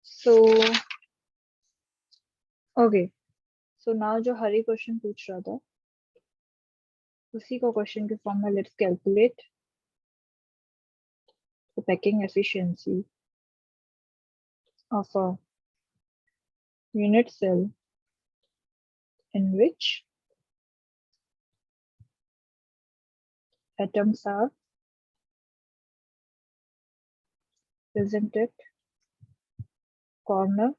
so okay, so now जो हरी question पूछ रहा था उसी को क्वेश्चन के फॉर्म में let's calculate the packing efficiency of a unit cell in which atoms are present at corner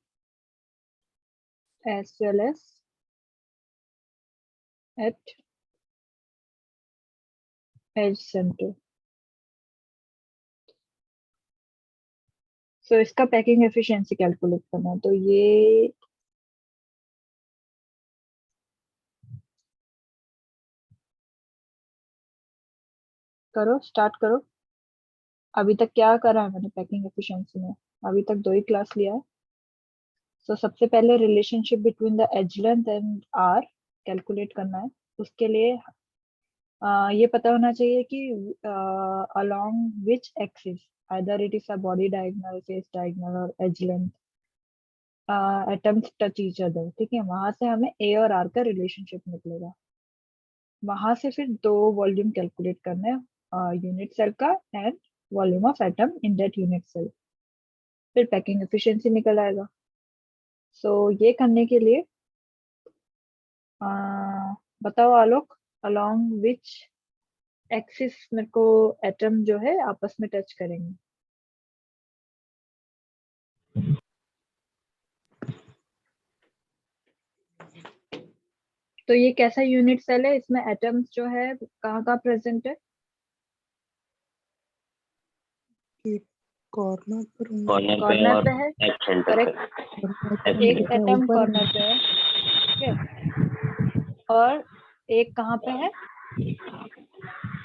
as well as at edge center. So इसका packing efficiency calculate करना है, तो ये करो, स्टार्ट करो। अभी तक क्या करा है मैंने पैकिंग एफिशिएंसी में? अभी तक 2 ही क्लास लिया है। तो सबसे पहले relationship between the edge length and r calculate करना है। उसके लिए ये पता होना चाहिए कि along which axis, either it is a body diagonal, face diagonal और edge length atoms touch each other. ठीक है, वहां से हमें ए और आर का रिलेशनशिप निकलेगा। वहां से फिर 2 वॉल्यूम कैलकुलेट करना है, यूनिट सेल का and volume of atom in that unit cell. फिर पैकिंग एफिशिएंसी निकल आएगा। सो ये करने के लिए बताओ आलोक, अलोंग विच एक्सिस मेरे को एटम जो है आपस में टच करेंगे? तो ये कैसा यूनिट सेल है? इसमें एटम्स जो है कहाँ कहाँ प्रेजेंट है? कॉर्नर पर कॉर्नर पे है, करेक्ट। एक एटम कॉर्नर पे है, ठीक है, और एक कहाँ पे है?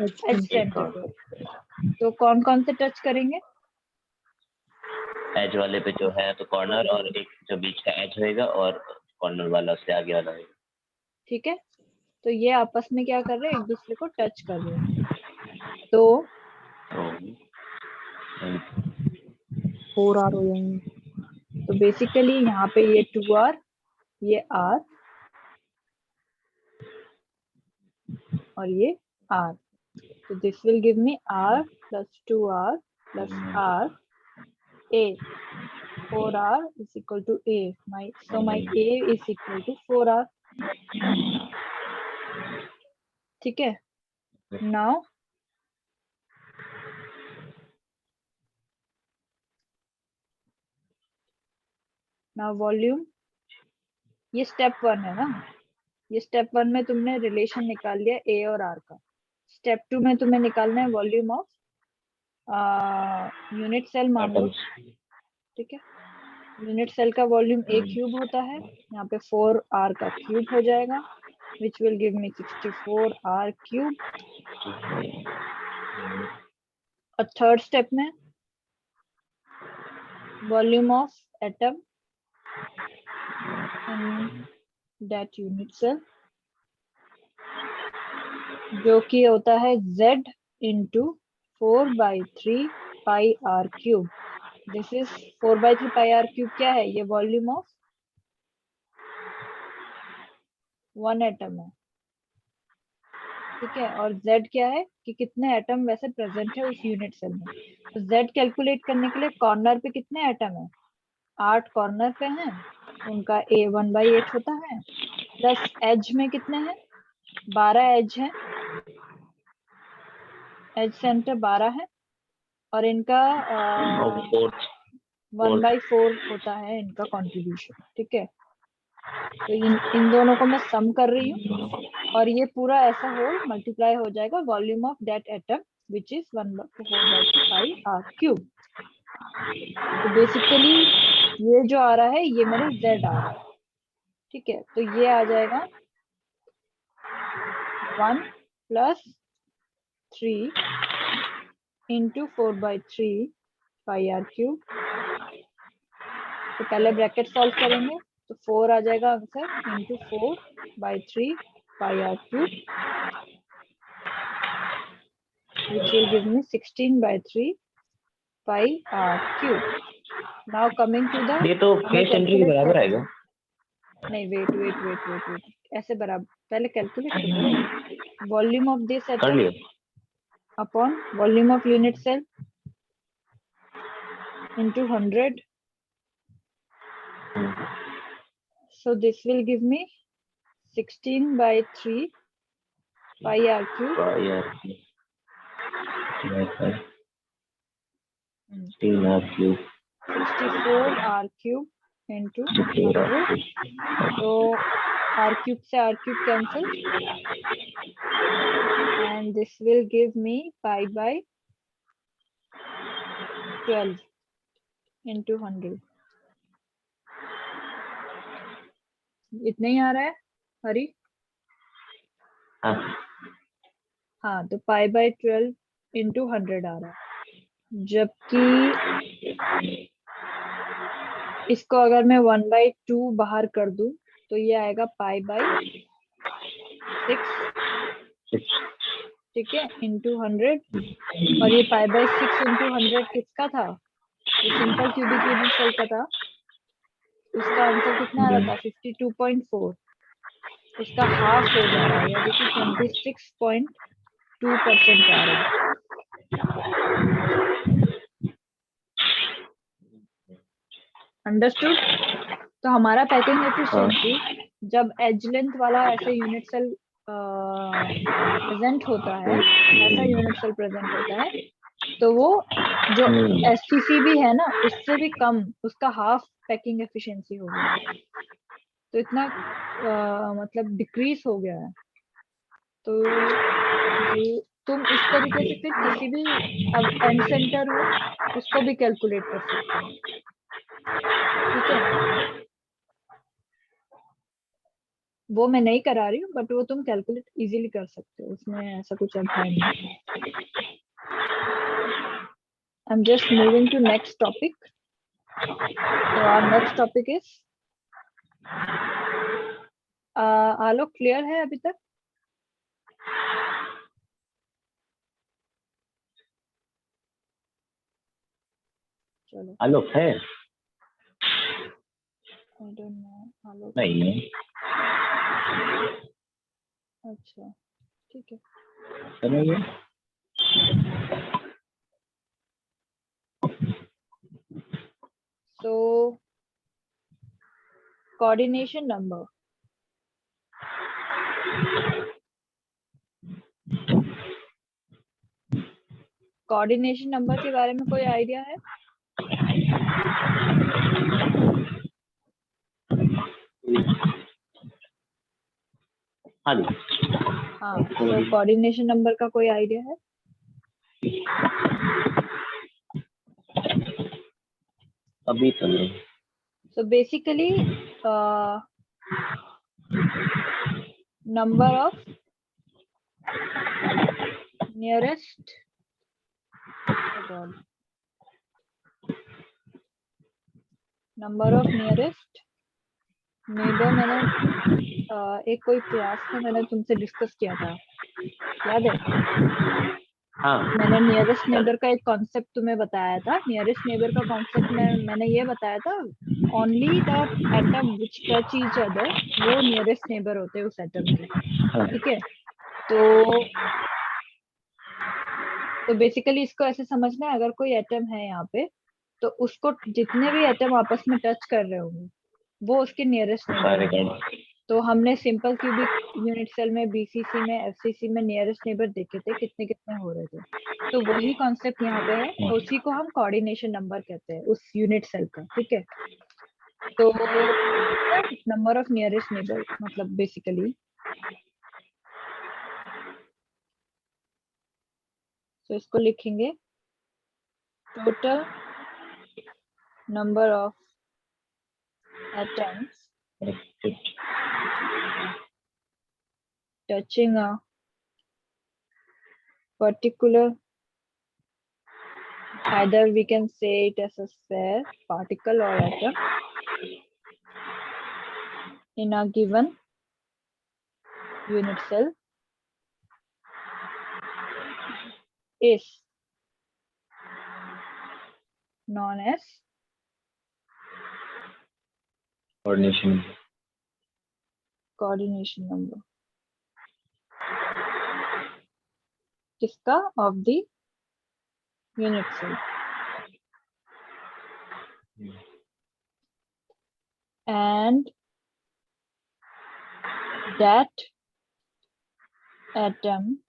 एज सेंटर पे। तो कौन कौन से टच करेंगे? एज वाले पे जो है तो कॉर्नर, और एक जो बीच का एज होएगा और कॉर्नर वाला उससे आगे वाला होएगा। ठीक है, तो ये आपस में क्या कर रहे हैं? एक दूसरे को टच कर रहे हैं। तो 4R हो जाएंगे। तो बेसिकली यहाँ पे ये 2R, ये R और ये R। So this will give me R plus 2R plus R, A. 4R is equal to A. So my A is equal to 4R. ठीक है, now वॉल्यूम, ये स्टेप 1 है ना। ये स्टेप 1 में तुमने रिलेशन निकाल लिया A और R का। स्टेप 2 में तुम्हें निकालना है वॉल्यूम ऑफ यूनिट सेल मामूल। ठीक है, यूनिट सेल का वॉल्यूम A क्यूब होता है, यहाँ पे 4R का क्यूब हो जाएगा, which will give me 64R cube। और थर्ड स्टेप में volume of atom in that unit cell, जो कि होता है Z into 4/3 pi R cube. This is 4/3 pi R cube क्या है? ये वॉल्यूम ऑफ 1 एटम है। ठीक है, और Z क्या है कि कितने एटम वैसे प्रेजेंट है उस यूनिट सेल में। तो Z कैलकुलेट करने के लिए कॉर्नर पे कितने एटम है? 8 कॉर्नर पे हैं, उनका A 1/8 होता है, प्लस एज में कितने हैं? 12 एज है, एज सेंटर 12 है, और इनका 1/4 होता है इनका कंट्रीब्यूशन। ठीक है, तो इन दोनों को मैं सम कर रही हूँ और ये पूरा ऐसा होल मल्टीप्लाई हो जाएगा volume of that atom which is 1/4 pi R cube. तो बेसिकली ये जो आ रहा है ये मेरा Z आ रहा है। ठीक है, तो ये आ जाएगा 1 + 3 इंटू 4/3 पाई R क्यूब। तो पहले ब्रैकेट सॉल्व करेंगे तो 4 आ जाएगा answer, into 4/3 pi R cube, which will give me 16/3 pi r cube. Now coming to the ये तो हमें फेस सेंटर के calculate बराबर करना- आएगा। नहीं वेट ऐसे बराबर पहले कैलकुलेट करो। वॉल्यूम ऑफ दिस कर एटम लियो। Upon volume of unit cell into 100. So this will give me 16 by 3 pi r cube. यार 64 r cube into 100. So r cube से r cube cancel, and this will give me pi by 12 into 100. इतना ही आ रहा है हरी? हाँ, तो pi by 12 into 100 आ रहा है, जबकि इसको अगर मैं 1/2 बाहर कर दूं तो ये आएगा पाई बाय 6, ठीक है, इंटू 100। और ये पाई बाय 6 इंटू 100 किसका था? ये सिंपल क्यूबिक यूनिट सेल का था। उसका आंसर कितना आ रहा था? 52.4। उसका हाफ हो जा रहा है, यानी कि 26.2% आ रहा है। अंडरस्टूड? तो हमारा पैकिंग एफिशिएंसी जब एज लेंथ वाला ऐसे यूनिट सेल प्रेजेंट होता है, ऐसा यूनिट सेल प्रेजेंट होता है, तो वो जो एससीसी भी है ना, उससे भी कम, उसका हाफ पैकिंग एफिशिएंसी हो गया है। तो इतना मतलब डिक्रीज हो गया है। तो तुम इस तरीके से फिर किसी भी अब एंड सेंटर हो उसको भी कैलकुलेट कर सकते हो, ठीक है? वो मैं नहीं करा रही हूँ, बट वो तुम कैलकुलेट इजीली कर सकते हो, उसमें ऐसा कुछ अब है नहीं। I am just moving to next topic. तो our next topic is Alok, clear है अभी तक? चलो, आलोक है? I don't know Alok. नहीं अच्छा, ठीक है। चलो So coordination number. Coordination number के बारे में कोई आइडिया है? हाँ जी। हाँ, तो कोऑर्डिनेशन नंबर का कोई आइडिया है? अभी तो नहीं। So basically number of nearest neighbour. मैंने एक कोई क्लास में मैंने तुमसे डिस्कस किया था, याद है? हाँ मैंने नियरेस्ट नेबर का एक कॉन्सेप्ट तुम्हें बताया था। नियरेस्ट नेबर का कॉन्सेप्ट में मैंने ये बताया था, only the atom which touch each other वो नियरेस्ट नेबर होते हैं उस एटम के, ठीक है? तो बेसिकली इसको ऐसे समझना है, अगर कोई एटम है यहाँ पे, तो उसको जितने भी एटम आपस में टच कर रहे होंगे वो उसके नियरेस्ट नेबर होंगे। तो हमने सिंपल क्यूबिक यूनिट सेल में, बीसीसी में, एफसीसी में नियरेस्ट नेबर देखे थे कितने कितने हो रहे थे। तो वही कॉन्सेप्ट यहाँ पे है, उसी को हम कोऑर्डिनेशन नंबर कहते हैं उस यूनिट सेल का, ठीक है? तो नंबर ऑफ नियरेस्ट नेबर मतलब बेसिकली, तो इसको लिखेंगे total number of atoms touching a particular, either we can say it as a sphere, particle or atom in a given unit cell is known as coordination number. किसका? of the unit cell. And that atom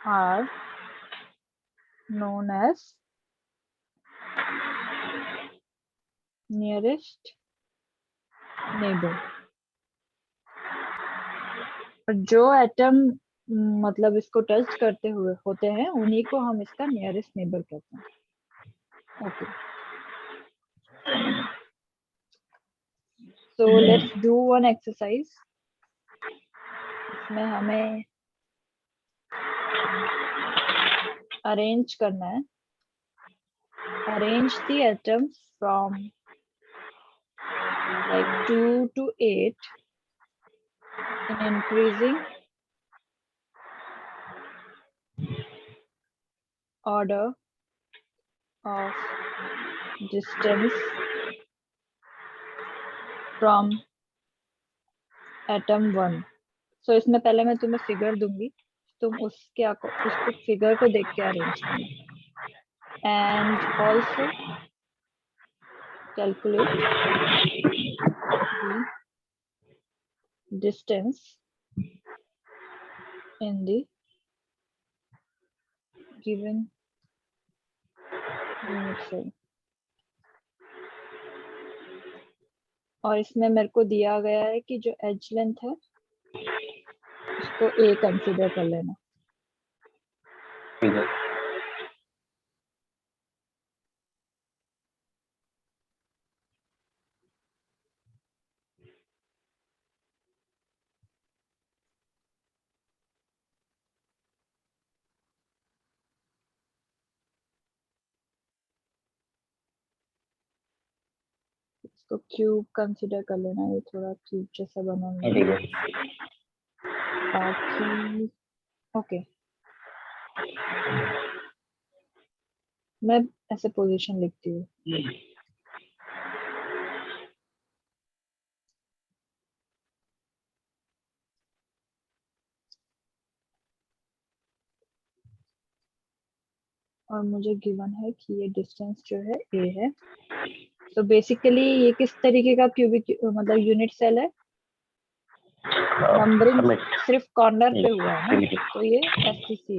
are known as nearest neighbor. और जो atom मतलब इसको touch करते हुए होते हैं उन्हीं को हम इसका नियरेस्ट नेबर कहते हैं. Okay, so let's do one exercise. इसमें हमें अरेंज करना है. Arrange the atoms from like 2 to 8 in increasing order of distance from atom 1. So इसमें पहले मैं तुम्हें फिगर दूंगी, तुम उसको फिगर को देख के अरेंज करना. And also calculate the distance in the given unit cell. और इसमें मेरे को दिया गया है कि जो एज लेंथ है उसको A कंसीडर कर लेना. ठीक है. इसको क्यूब कंसीडर कर लेना. ये थोड़ा क्यूब जैसा बना हुआ है. ठीक है. बाकी ओके, मैं ऐसे पोजीशन लिखती हूँ. और मुझे गिवन है कि ये डिस्टेंस जो है A है. तो बेसिकली ये किस तरीके का क्यूबिक मतलब यूनिट सेल है? नंबरिंग सिर्फ कॉर्नर पे हुआ है ना, तो ये SCC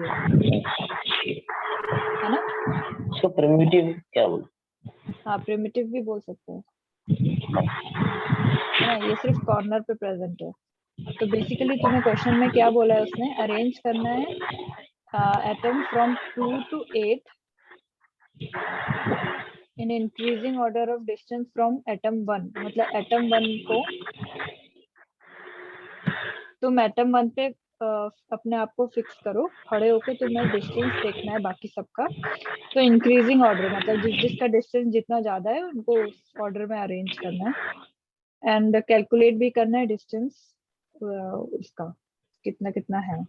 है ना. इसको प्रिमिटिव क्या बोल? हाँ, प्रिमिटिव भी बोल सकते हैं ना. ये सिर्फ कॉर्नर पे प्रेजेंट है. तो बेसिकली तुम्हें क्वेश्चन में क्या बोला है, उसने अरेंज करना है atom from 2 to 8 in increasing order of distance from atom 1. मतलब एटम 1 को तुम एटम 1 पे अपने आप को फिक्स करो, खड़े होके तुम्हें डिस्टेंस देखना है बाकी सबका. तो इंक्रीजिंग ऑर्डर मतलब जिसका डिस्टेंस जितना ज्यादा है उनको उस ऑर्डर में अरेंज करना है. एंड कैलकुलेट भी करना है डिस्टेंस उसका कितना कितना है.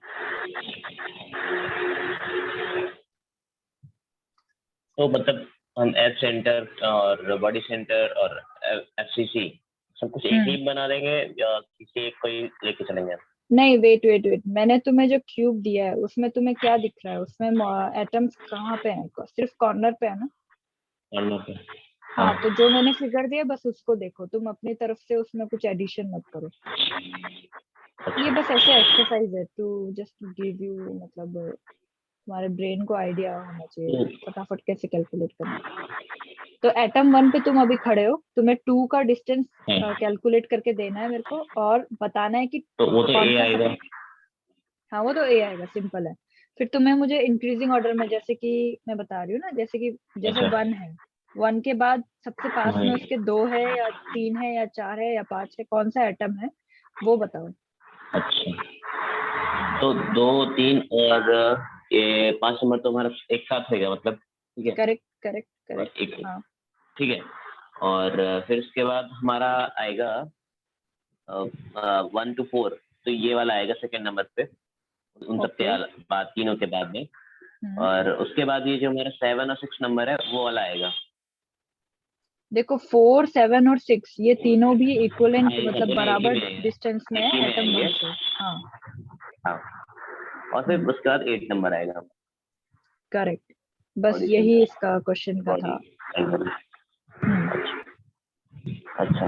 तो मतलब हम एफ सेंटर और बॉडी सेंटर और एफसीसी सब कुछ एक ही बना देंगे या किसी एक कोई लेके चलेंगे? नहीं, वेट, मैंने तुम्हें जो क्यूब दिया है उसमें तुम्हें क्या दिख रहा है? उसमें एटम्स कहाँ पे हैं? सिर्फ कॉर्नर पे है ना. कॉर्नर पे. हाँ, तो जो मैंने फिगर दिया बस उसको देखो. तुम अपनी तरफ से उसमें कुछ एडिशन मत करो. ये बस ऐसे एक्सरसाइज है to just to give you मतलब तुम्हारे ब्रेन को आइडिया होना चाहिए फटाफट कैसे कैलकुलेट करना. तो एटम 1 पे तुम अभी खड़े हो, तुम्हें 2 का डिस्टेंस कैलकुलेट करके देना है मेरे को और बताना है कि तो वो तो कौन ए सा आएगा. हाँ, वो तो ए आएगा, सिंपल है. फिर तुम्हें मुझे इंक्रीजिंग ऑर्डर में जैसे कि मैं बता रही हूँ ना, जैसे 1 है, 1 के बाद सबसे पास में उसके 2 है या 3 है या 4 है या 5 है, कौन सा एटम है वो बताओ. अच्छा, तो 2, 3 और ये 5 नंबर तो हमारा एक साथ होगा मतलब. ठीक है. करेक्ट. हाँ, ठीक है. और फिर उसके बाद हमारा आएगा 1 to 4. तो ये वाला आएगा सेकंड नंबर पे उन सब के बाद, तीनों के बाद में. और उसके बाद ये जो मेरा 7 और 6 नंबर है वो वाला आएगा। देखो 4, 7 और 6 ये तीनों भी इक्वलेंट हाँ, ये मतलब सब एक ही बराबर में आएगा। डिस्टेंस में एक ही है में एटम आएंगे। 1 से। हाँ हाँ, और फिर उसके बाद 8 नंबर आएगा। करेक्ट, बस बॉडी यही सेंटर, इसका क्वेश्चन का था। बॉडी। अच्छा,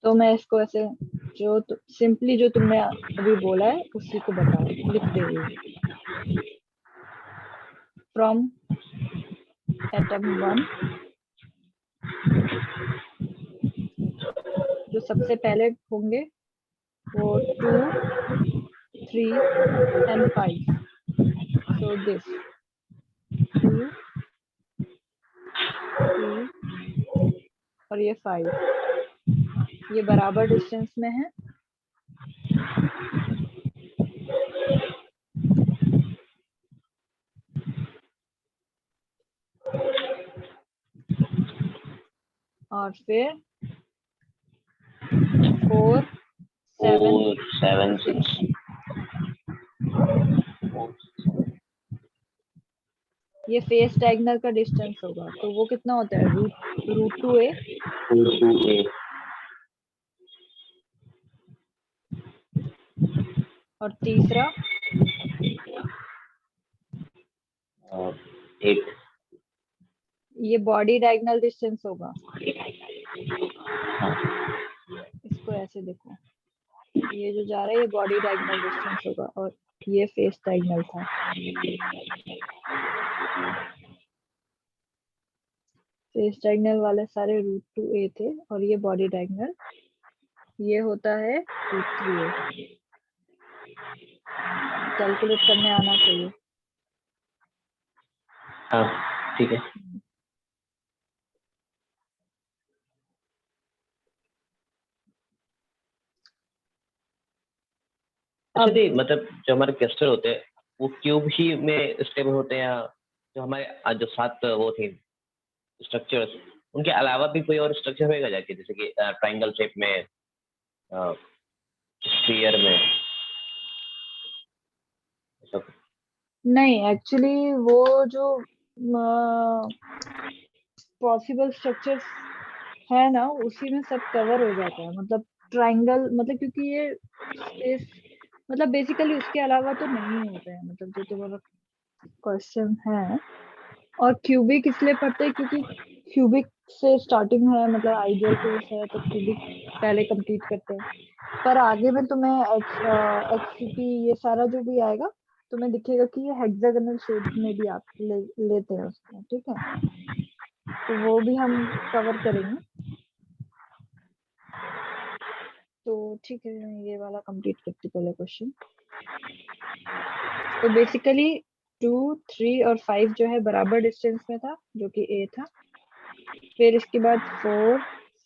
तो मैं इसको ऐसे जो सिंपली जो तुमने अभी बोला है उसी को बता लिख दे रही हूँ। फ्रॉम एटम 1, जो सबसे पहले होंगे वो 2, 3 and 5। So this 2, 3 और ये 5 ये बराबर डिस्टेंस में है। और फिर 4, 7, 6 ये फेस डायगोनल का डिस्टेंस होगा, तो वो कितना होता है रूट 2a। और तीसरा 8। ये बॉडी डायगोनल डिस्टेंस होगा। इसको ऐसे देखो, ये जो जा रहा है ये बॉडी डायगोनल डिस्टेंस होगा और ये फेस डायगोनल था। फेस डायगोनल वाले सारे रूट 2a थे और ये बॉडी डायगोनल ये होता है रूट 3a। कैलकुलेट करने आना चाहिए। हाँ ठीक है। अच्छा दी, मतलब जो हमारे क्लस्टर होते हैं वो क्यूब ही में स्टेबल होते हैं, या जो हमारे जो 7 वो थे स्ट्रक्चर्स उनके अलावा भी कोई और स्ट्रक्चर होएगा जाके, जैसे कि ट्रायंगल शेप में, स्फीयर में, सब? नहीं, एक्चुअली वो जो पॉसिबल स्ट्रक्चर्स है ना उसी में सब कवर हो जाता है। मतलब ट्रायंगल मतलब क्योंकि ये स्पेस मतलब बेसिकली उसके अलावा तो नहीं होता है, मतलब जो तुम्हारा क्वेश्चन है। और क्यूबिक इसलिए पढ़ते हैं क्योंकि क्यूबिक से स्टार्टिंग है, मतलब आइडियल केस है तो क्यूबिक पहले कंप्लीट करते हैं। पर आगे में तुम्हें एचसीपी ये सारा जो भी आएगा तुम्हें दिखेगा कि ये हेक्सागोनल शेप में भी आप लेते हैं उसको, ठीक है। तो वो भी हम कवर करेंगे। तो ठीक है, मैं ये वाला कंप्लीट करती पहले क्वेश्चन। तो बेसिकली 2, 3 और 5 जो है बराबर डिस्टेंस में था जो कि ए था। फिर इसके बाद 4,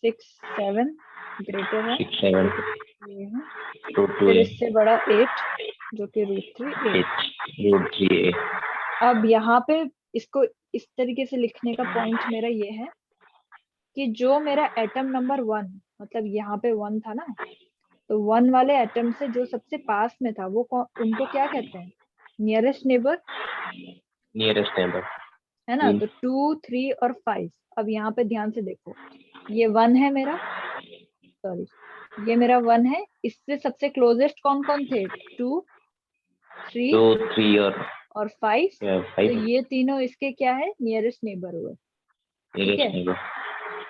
6, 7 ग्रेटर है, 6, 7 ये है। रूट 2 फिर ए, इससे बड़ा 8 जो कि रूट 3a। रूट 3 ए। अब यहाँ पे इसको इस तरीके से लिखने का पॉइंट मेरा ये है कि जो मेरा एटम नंबर 1 मतलब यहाँ पे 1 था ना, तो 1 वाले एटम से जो सबसे पास में था वो उनको क्या कहते हैं? नियरेस्ट नेबर, नियरेस्ट नेबर है ना। तो 2, 3 और 5। अब यहाँ पे ध्यान से देखो, ये 1 है मेरा, सॉरी ये मेरा 1 है। इससे सबसे क्लोजेस्ट कौन कौन थे? 2, 3 और 5। तो ये तीनों इसके क्या है? नियरेस्ट नेबर हुए, ठीक है।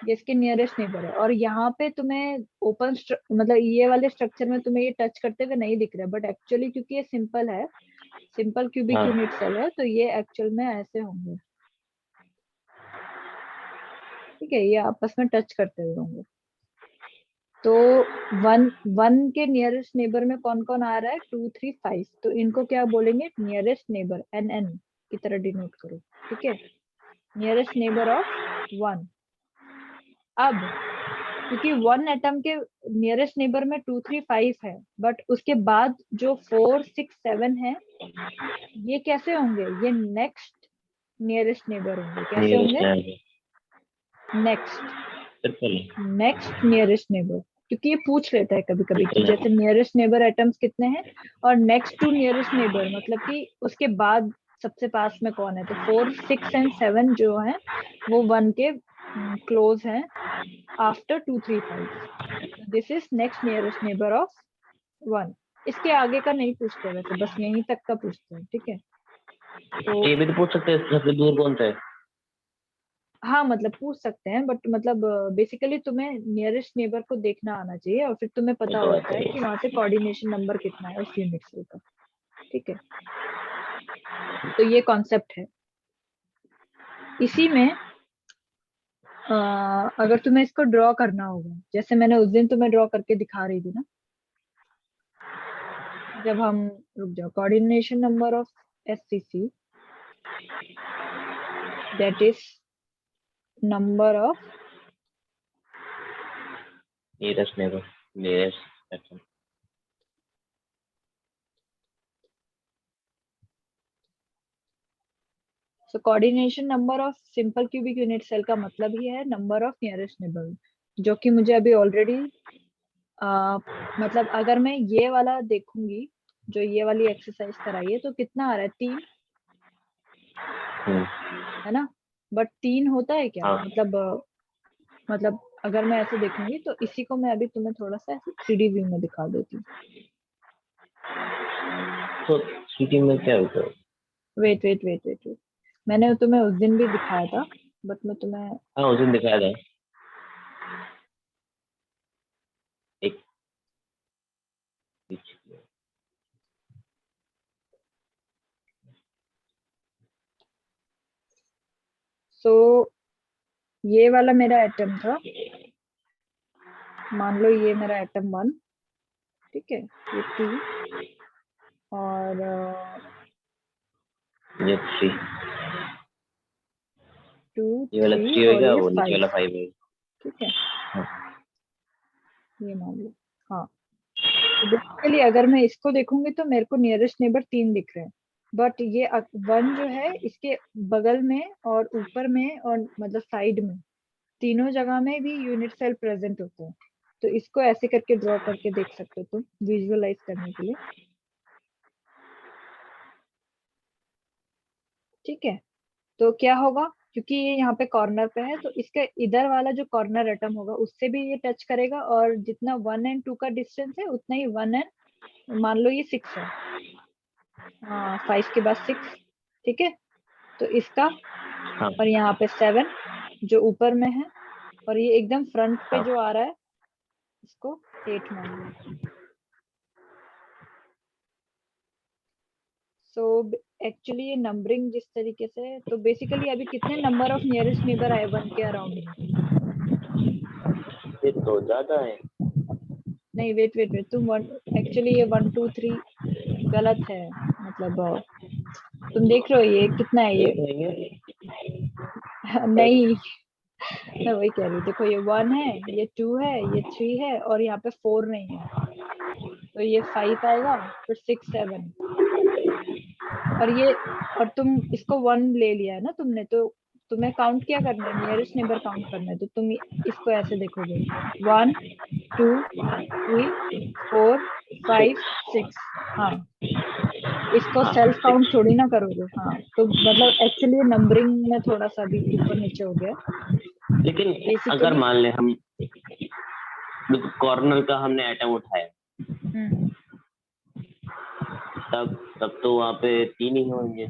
ये इसके नियरेस्ट नेबर है। और यहाँ पे तुम्हें ओपन मतलब ये वाले स्ट्रक्चर में तुम्हें ये टच करते हुए नहीं दिख रहा है, बट एक्चुअली क्योंकि ये सिंपल है, सिंपल क्यूबिक यूनिट सेल है, तो ये एक्चुअल में ऐसे होंगे, ठीक है। ये आपस में टच करते हुए होंगे। तो 1 के नियरेस्ट नेबर में कौन कौन आ रहा है? 2, 3, 5। तो इनको क्या बोलेंगे? नियरेस्ट नेबर, NN की तरह डिनोट करो, ठीक है। Nearest neighbour of 1। अब क्योंकि 1 एटम के नियरेस्ट नेबर में 2, 3, 5 है, बट उसके बाद जो 4, 6, 7 है ये कैसे होंगे? ये नेक्स्ट नियरेस्ट नेबर होंगे। कैसे होंगे? Next nearest neighbour. क्योंकि ये पूछ लेता है कभी कभी कि जैसे नियरेस्ट नेबर एटम्स कितने हैं और नेक्स्ट टू नियरेस्ट नेबर मतलब कि उसके बाद सबसे पास में कौन है। तो 4, 6 एंड 7 जो है वो 1 के क्लोज हैं after 2, 3, 5। This is next nearest neighbour of 1। इसके आगे का नहीं पूछते वैसे, बस यहीं तक का पूछते हैं। ठीक है, तो ये भी तो पूछ सकते हैं सबसे दूर कौन सा है। हाँ मतलब पूछ सकते हैं, बट मतलब बेसिकली तुम्हें नियरेस्ट नेबर को देखना आना चाहिए और फिर तुम्हें पता तो होता है कि वहां से कोऑर्डिनेशन नंबर कितना है उस यूनिट सेल का। ठीक है, तो ये कॉन्सेप्ट है। इसी में अगर तुम्हें इसको ड्रॉ करना होगा, जैसे मैंने उस दिन तुम्हें ड्रॉ करके दिखा रही थी ना, जब हम, रुक जाओ, coordination number of SCC that is number of nearest neighbour, nearest atom. So coordination number of simple cubic unit cell का मतलब ही है नंबर ऑफ नियरेस्ट नेबर, जो कि मुझे अभी ऑलरेडी मतलब अगर मैं ये वाला देखूंगी, जो ये वाली एक्सरसाइज कराई है, तो कितना आ रहा है 3, है ना। बट 3 होता है क्या, हाँ। मतलब अगर मैं ऐसे देखूंगी तो इसी को मैं अभी तुम्हें थोड़ा सा ऐसे 3D व्यू में दिखा देती हूँ। तो सिटी में क्या होता है? Wait wait wait wait wait, मैंने तुम्हें उस दिन भी दिखाया था, बट मैं तुम्हें हाँ उस दिन दिखाया था। एक सो ये वाला मेरा एटम था, मान लो ये मेरा एटम 1। ठीक है, ये 2 और ये 3, 2, ये वाला 3 3 और होगा, ये वो नीचे 5। वाला 5 है। ठीक है, हाँ। ये मान लो। हाँ, तो बेसिकली अगर मैं इसको देखूंगी तो मेरे को नियरेस्ट नेबर 3 दिख रहे हैं, बट ये 1 जो है इसके बगल में और ऊपर में और मतलब साइड में, तीनों जगह में भी यूनिट सेल प्रेजेंट होते हैं। तो इसको ऐसे करके ड्रॉ करके देख सकते हो तुम विजुअलाइज करने के लिए। ठीक है, तो क्या होगा, क्योंकि ये यहाँ पे कॉर्नर पे है तो इसका इधर वाला जो कॉर्नर एटम होगा उससे भी ये टच करेगा, और जितना 1 एंड 2 का डिस्टेंस है उतना ही 1 एंड, मान लो ये 6 है, हाँ 5 के बाद 6। ठीक है, तो इसका, हाँ। और यहाँ पे 7 जो ऊपर में है, और ये एकदम फ्रंट पे हाँ। जो आ रहा है इसको 8 मान लो। सो एक्चुअली ये नंबरिंग जिस तरीके से, तो बेसिकली अभी कितने नंबर ऑफ नियरेस्ट नेबर आए 1 के अराउंड में। ये तो ज्यादा है। नहीं वेट वेट वेट, तुम एक्चुअली ये 1, 2, 3 गलत है, मतलब तुम देख रहे हो ये कितना है ये। एक नहीं है। नहीं, मैं वही कह रही हूँ, देखो ये 1 है, ये 2 है, ये 3 है, और यहाँ पे 4 नहीं है, तो ये 5 आएगा, फिर 6, 7, और ये, और तुम इसको 1 ले लिया है ना तुमने, तो तुम्हें काउंट क्या करना है, नियरेस्ट नेबर काउंट करना है, तो तुम इसको ऐसे देखोगे 1, 2, 3, 4, 5, 6। हाँ, इसको हाँ सेल्फ काउंट 6। थोड़ी ना करोगे। हाँ, तो मतलब एक्चुअली नंबरिंग में थोड़ा सा भी ऊपर नीचे हो गया लेकिन अगर बेसिकली। मान ले हम कॉर्नर का हमने आइटम उठाया, तब तब तो वहाँ पे 3 ही होंगे।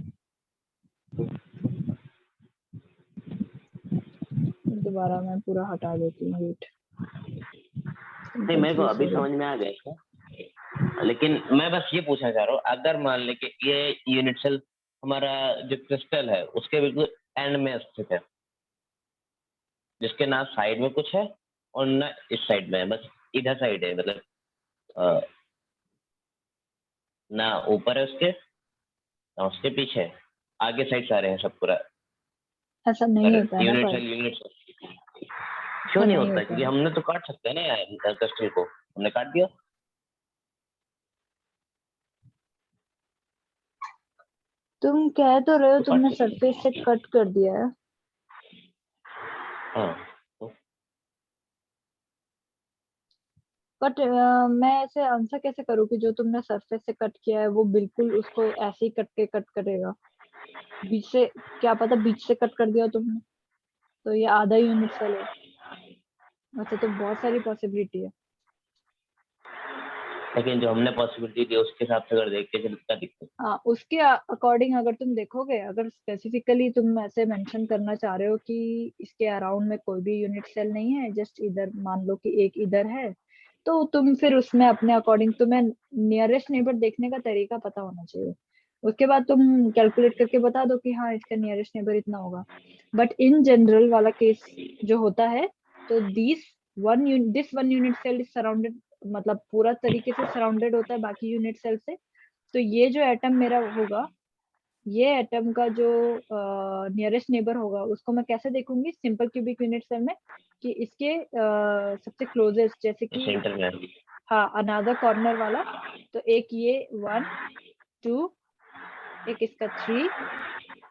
दोबारा मैं पूरा हटा देती हूँ, वेट, नहीं मेरे को कंफ्यूज अभी हो गए। समझ में आ गया इसका, लेकिन मैं बस ये पूछना चाह रहा हूँ, अगर मान ले कि ये यूनिट सेल हमारा जो क्रिस्टल है उसके बिल्कुल एंड में स्थित है, जिसके ना साइड में कुछ है और ना इस साइड में है, बस इधर साइड है, मतलब ना ऊपर है उसके ना उसके पीछे है, आगे साइड सारे हैं सब पूरा। ऐसा नहीं होता है ना यूनिट पर, सेल यूनिट सेल ऐसा क्यों नहीं नहीं होता? होता क्योंकि है। हमने तो काट सकते हैं ना यार, क्रिस्टल को हमने काट दिया। तुम कह तो रहे हो तो काट तुमने सकते हैं। सरफेस से कट कर दिया है। हाँ तो बट मैं ऐसे आंसर कैसे करूँ कि जो तुमने सरफेस से कट किया है वो बिल्कुल उसको ऐसे ही कट करेगा? बीच से, क्या पता बीच से कट कर दिया तुमने, तो ये आधा यूनिट सेल हो। अच्छा, तो बहुत सारी पॉसिबिलिटी है। लेकिन जो हमने पॉसिबिलिटी दी उसके हिसाब से अगर देख के चलो क्या दिक्कत? हाँ, उसके अकॉर्डिंग अगर तुम देखोगे, अगर स्पेसिफिकली तुम ऐसे मेंशन करना चाह रहे हो कि इसके अराउंड में कोई भी यूनिट सेल नहीं है, जस्ट इधर मान लो कि एक इधर है, तो तुम फिर उसमें अपने अकॉर्डिंग तुम्हें नियरेस्ट नेबर देखने का तरीका पता होना चाहिए। उसके बाद तुम कैलकुलेट करके बता दो कि हाँ इसका नियरेस्ट नेबर इतना होगा। बट इन जनरल वाला केस जो होता है, तो this one unit cell is surrounded, मतलब पूरा तरीके से सराउंडेड होता है बाकी यूनिट सेल से। तो ये जो एटम मेरा होगा, ये एटम का जो नियरेस्ट नेबर होगा उसको मैं कैसे देखूंगी सिंपल क्यूबिक यूनिट सेल में, कि इसके सबसे क्लोजेस्ट, जैसे कि सेंटर में आएगी। हाँ अनदर कॉर्नर वाला, तो एक ये 1 2, एक इसका 3,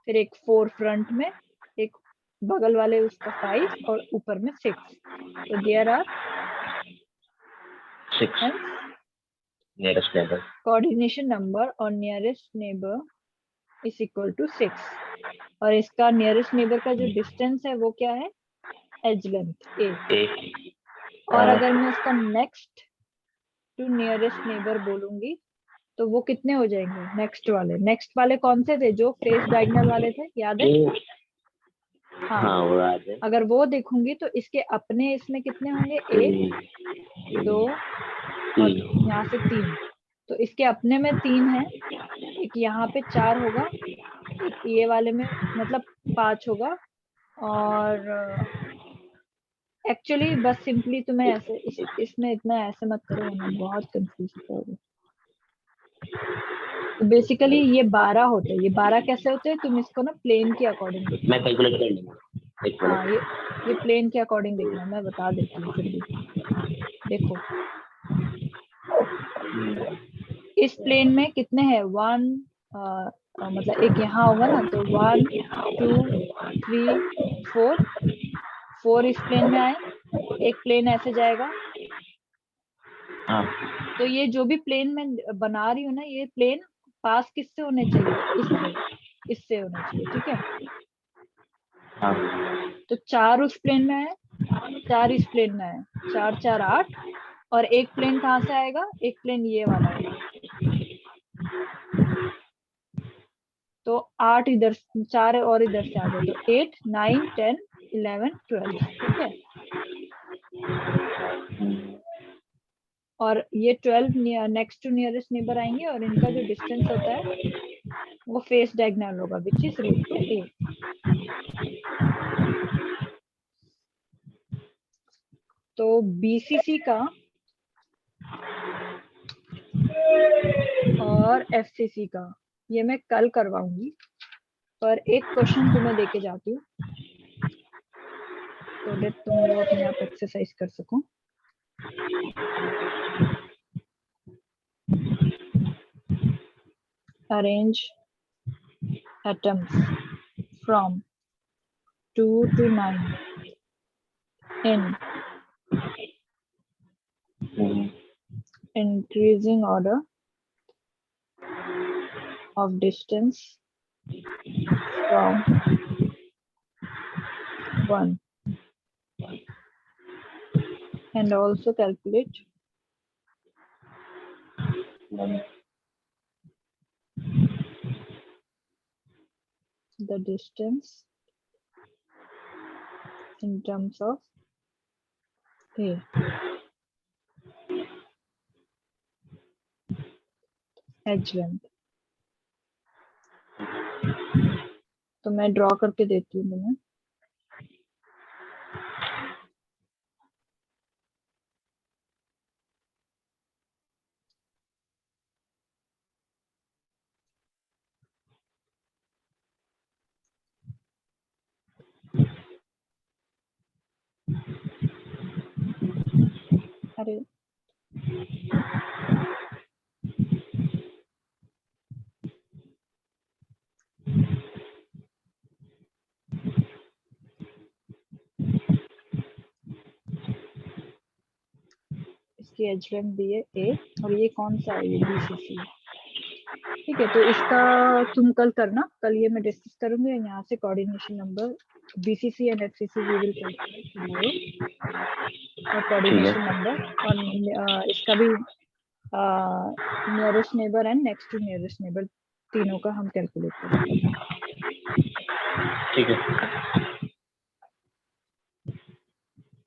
फिर एक 4 फ्रंट में, एक बगल वाले उसका 5 और ऊपर में 6। तो there are 6 nearest neighbour. Coordination number और nearest neighbour is equal to 6। और इसका नियरेस्ट नेबर का जो डिस्टेंस है वो क्या है? एज लेंथ ए। और अगर मैं उसका नेक्स्ट टू नियरेस्ट नेबर बोलूंगी तो वो कितने हो जाएंगे? नेक्स्ट वाले कौन से थे? जो फेस डायगोनल वाले थे, याद है? हाँ वो याद है। अगर वो देखूंगी तो इसके अपने इसमें कितने होंगे? 1 2 और यहाँ से 3। तो इसके अपने में 3 है, एक यहाँ पे 4 होगा, एक ये वाले में मतलब 5 होगा। और एक्चुअली बस सिंपली तुम्हें ऐसे इसमें इतना ऐसे मत करो, वरना बहुत कंफ्यूज होगा। तो बेसिकली ये 12 होते हैं। ये 12 कैसे होते हैं? तुम इसको ना प्लेन के अकॉर्डिंग देखना। मैं कैलकुलेट कर लूंगा, एक हाँ, मिनट। ये प्लेन के अकॉर्डिंग देखना, मैं बता देती हूँ फिर भी। देखो इस प्लेन में कितने हैं? 1 मतलब एक यहाँ होगा ना, तो 1 2 3 4, 4 इस प्लेन में आए, एक प्लेन ऐसे जाएगा। हाँ तो ये जो भी प्लेन में बना रही हूँ ना, ये प्लेन पास किससे होने चाहिए? इससे होने चाहिए, ठीक है? हाँ तो 4 उस प्लेन में है, 4 इस प्लेन में है, 4 4 8। और एक प्लेन कहाँ से आएगा? एक प्लेन ये वाला होगा, तो 8 इधर, 4 और इधर से आ गए, तो 8 9 10 11 12, ठीक है? और ये 12 नेक्स्ट टू नियरेस्ट नेबर आएंगे, और इनका जो डिस्टेंस होता है वो फेस डायगोनल होगा, विच इज रूट टू ए। तो बीसीसी का और एफसीसी का ये मैं कल करवाऊंगी, पर एक क्वेश्चन तुम्हें देके जाती हूँ, तो डेट तुम वो अपने आप एक्सरसाइज कर सको। Arrange atoms from 2 to 9 in increasing order of distance from 1, and also calculate the distance in terms of A. Edge length। तो मैं ड्रॉ करके देती हूँ तुम्हें। अरे इसकी एज लेंथ दी है ए और ये कौन सा है, ये BCC। ठीक है, तो इसका तुम कल करना, कल ये मैं डिस्कस करूंगी यहाँ से coordination number BCC and FCC we will calculate tomorrow, और कोऑर्डिनेशन नंबर और इसका भी nearest neighbour and next to nearest neighbour तीनों का हम कैलकुलेट करेंगे। ठीक है।